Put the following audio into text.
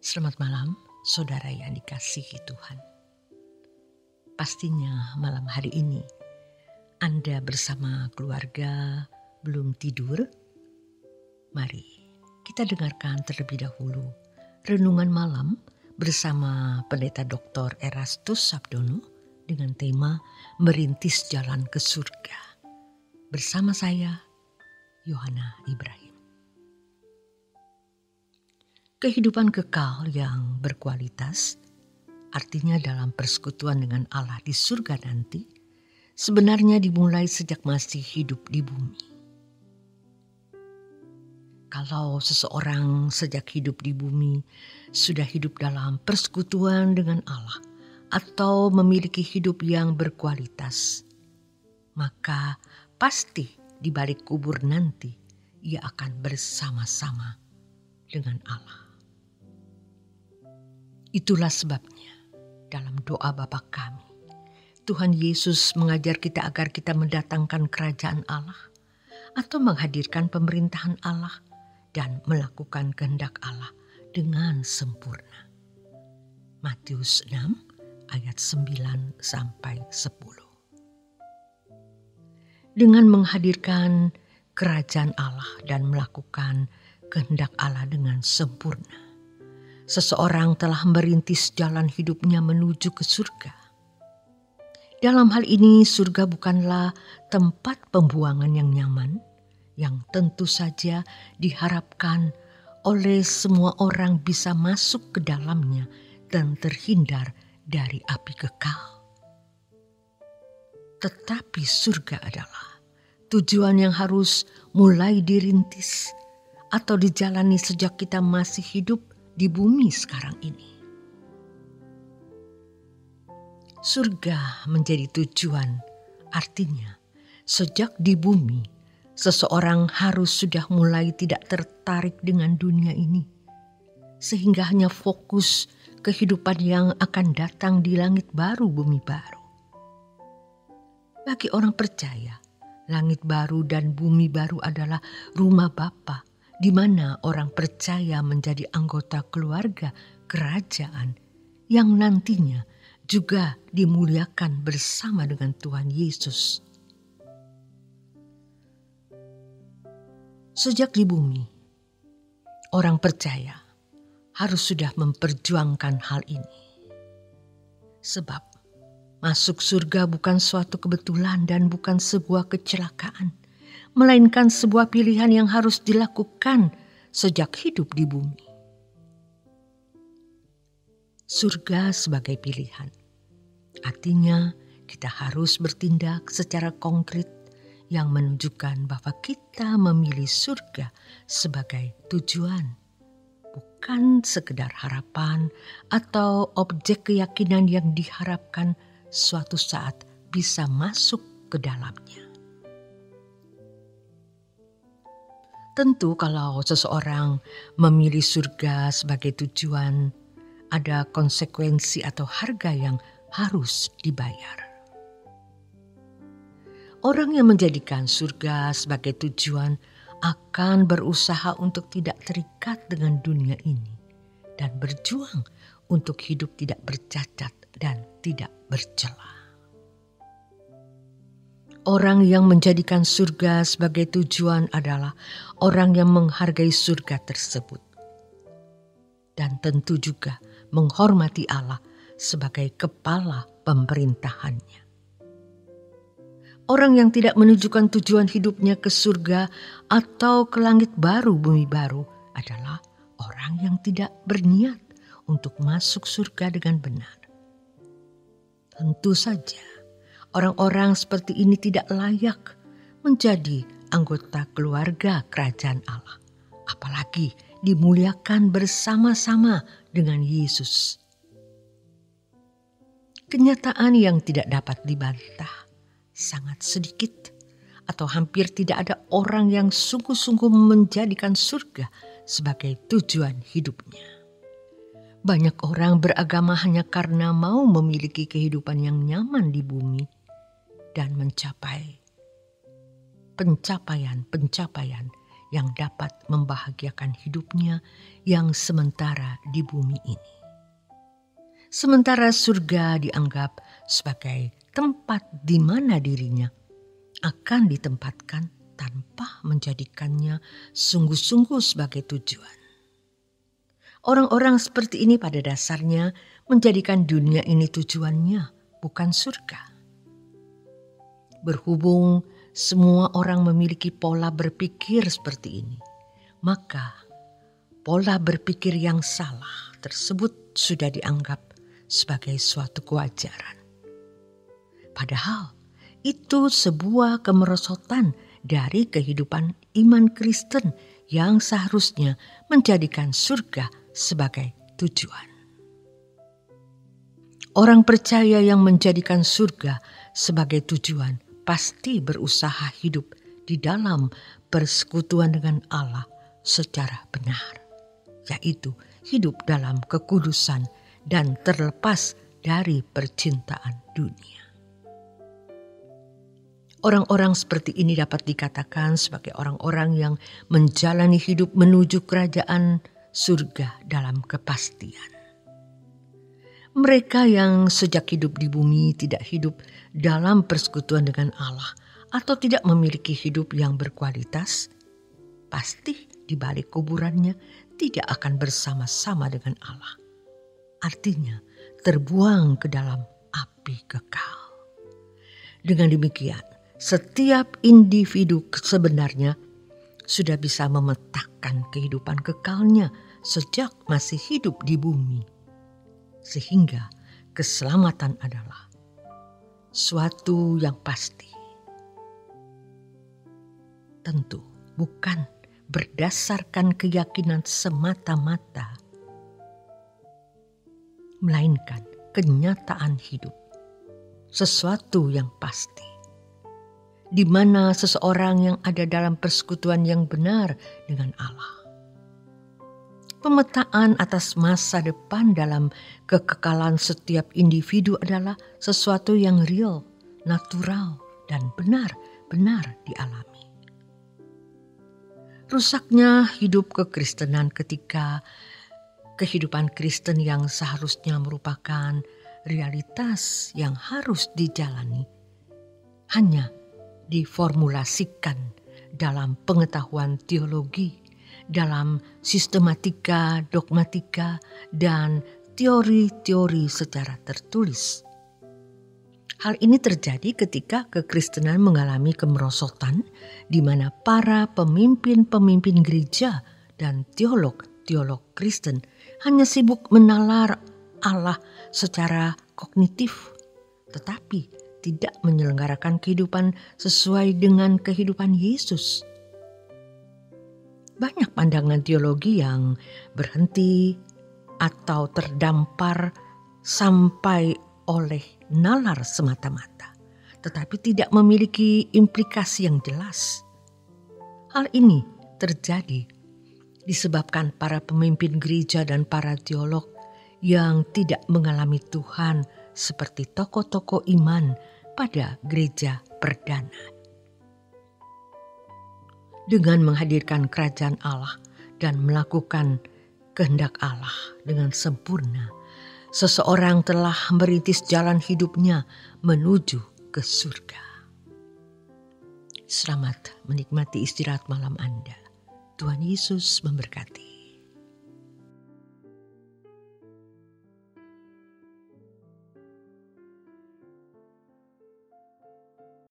Selamat malam, saudara yang dikasihi Tuhan. Pastinya malam hari ini Anda bersama keluarga belum tidur. Mari kita dengarkan terlebih dahulu renungan malam bersama Pendeta Dr. Erastus Sabdono dengan tema Merintis Jalan ke Surga. Bersama saya, Yohana Ibrahim. Kehidupan kekal yang berkualitas, artinya dalam persekutuan dengan Allah di surga nanti, sebenarnya dimulai sejak masih hidup di bumi. Kalau seseorang sejak hidup di bumi sudah hidup dalam persekutuan dengan Allah atau memiliki hidup yang berkualitas, maka pasti di balik kubur nanti ia akan bersama-sama dengan Allah. Itulah sebabnya dalam doa Bapa kami, Tuhan Yesus mengajar kita agar kita mendatangkan kerajaan Allah atau menghadirkan pemerintahan Allah dan melakukan kehendak Allah dengan sempurna. Matius 6 ayat 9-10. Dengan menghadirkan kerajaan Allah dan melakukan kehendak Allah dengan sempurna, seseorang telah merintis jalan hidupnya menuju ke surga. Dalam hal ini, surga bukanlah tempat pembuangan yang nyaman, yang tentu saja diharapkan oleh semua orang bisa masuk ke dalamnya dan terhindar dari api kekal. Tetapi surga adalah tujuan yang harus mulai dirintis atau dijalani sejak kita masih hidup di bumi sekarang ini. Surga menjadi tujuan, artinya sejak di bumi seseorang harus sudah mulai tidak tertarik dengan dunia ini, sehingga hanya fokus kehidupan yang akan datang di langit baru, bumi baru. Bagi orang percaya, langit baru dan bumi baru adalah rumah Bapa, di mana orang percaya menjadi anggota keluarga kerajaan yang nantinya juga dimuliakan bersama dengan Tuhan Yesus. Sejak di bumi, orang percaya harus sudah memperjuangkan hal ini. Sebab masuk surga bukan suatu kebetulan dan bukan sebuah kecelakaan, melainkan sebuah pilihan yang harus dilakukan sejak hidup di bumi. Surga sebagai pilihan, artinya kita harus bertindak secara konkret yang menunjukkan bahwa kita memilih surga sebagai tujuan, bukan sekedar harapan atau objek keyakinan yang diharapkan suatu saat bisa masuk ke dalamnya. Tentu kalau seseorang memilih surga sebagai tujuan, ada konsekuensi atau harga yang harus dibayar. Orang yang menjadikan surga sebagai tujuan akan berusaha untuk tidak terikat dengan dunia ini dan berjuang untuk hidup tidak bercacat dan tidak bercela. Orang yang menjadikan surga sebagai tujuan adalah orang yang menghargai surga tersebut. Dan tentu juga menghormati Allah sebagai kepala pemerintahannya. Orang yang tidak menunjukkan tujuan hidupnya ke surga atau ke langit baru, bumi baru adalah orang yang tidak berniat untuk masuk surga dengan benar. Tentu saja, orang-orang seperti ini tidak layak menjadi anggota keluarga kerajaan Allah, apalagi dimuliakan bersama-sama dengan Yesus. Kenyataan yang tidak dapat dibantah, sangat sedikit atau hampir tidak ada orang yang sungguh-sungguh menjadikan surga sebagai tujuan hidupnya. Banyak orang beragama hanya karena mau memiliki kehidupan yang nyaman di bumi dan mencapai pencapaian-pencapaian yang dapat membahagiakan hidupnya yang sementara di bumi ini. Sementara surga dianggap sebagai tempat di mana dirinya akan ditempatkan tanpa menjadikannya sungguh-sungguh sebagai tujuan. Orang-orang seperti ini pada dasarnya menjadikan dunia ini tujuannya, bukan surga. Berhubung semua orang memiliki pola berpikir seperti ini, maka pola berpikir yang salah tersebut sudah dianggap sebagai suatu kewajaran. Padahal itu sebuah kemerosotan dari kehidupan iman Kristen yang seharusnya menjadikan surga sebagai tujuan. Orang percaya yang menjadikan surga sebagai tujuan pasti berusaha hidup di dalam persekutuan dengan Allah secara benar, yaitu hidup dalam kekudusan dan terlepas dari percintaan dunia. Orang-orang seperti ini dapat dikatakan sebagai orang-orang yang menjalani hidup menuju kerajaan surga dalam kepastian. Mereka yang sejak hidup di bumi tidak hidup dalam persekutuan dengan Allah atau tidak memiliki hidup yang berkualitas, pasti di balik kuburannya tidak akan bersama-sama dengan Allah. Artinya terbuang ke dalam api kekal. Dengan demikian, setiap individu sebenarnya sudah bisa memetakan kehidupan kekalnya sejak masih hidup di bumi. Sehingga keselamatan adalah suatu yang pasti. Tentu bukan berdasarkan keyakinan semata-mata, melainkan kenyataan hidup. Sesuatu yang pasti. Di mana seseorang yang ada dalam persekutuan yang benar dengan Allah. Pemetaan atas masa depan dalam kekekalan setiap individu adalah sesuatu yang real, natural, dan benar-benar dialami. Rusaknya hidup kekristenan ketika kehidupan Kristen yang seharusnya merupakan realitas yang harus dijalani hanya diformulasikan dalam pengetahuan teologi, dalam sistematika, dogmatika, dan teori-teori secara tertulis. Hal ini terjadi ketika kekristenan mengalami kemerosotan di mana para pemimpin-pemimpin gereja dan teolog-teolog Kristen hanya sibuk menalar Allah secara kognitif, tetapi tidak menyelenggarakan kehidupan sesuai dengan kehidupan Yesus. Banyak pandangan teologi yang berhenti atau terdampar sampai oleh nalar semata-mata, tetapi tidak memiliki implikasi yang jelas. Hal ini terjadi disebabkan para pemimpin gereja dan para teolog yang tidak mengalami Tuhan seperti tokoh-tokoh iman pada gereja perdana. Dengan menghadirkan kerajaan Allah dan melakukan kehendak Allah dengan sempurna, seseorang telah merintis jalan hidupnya menuju ke surga. Selamat menikmati istirahat malam Anda. Tuhan Yesus memberkati.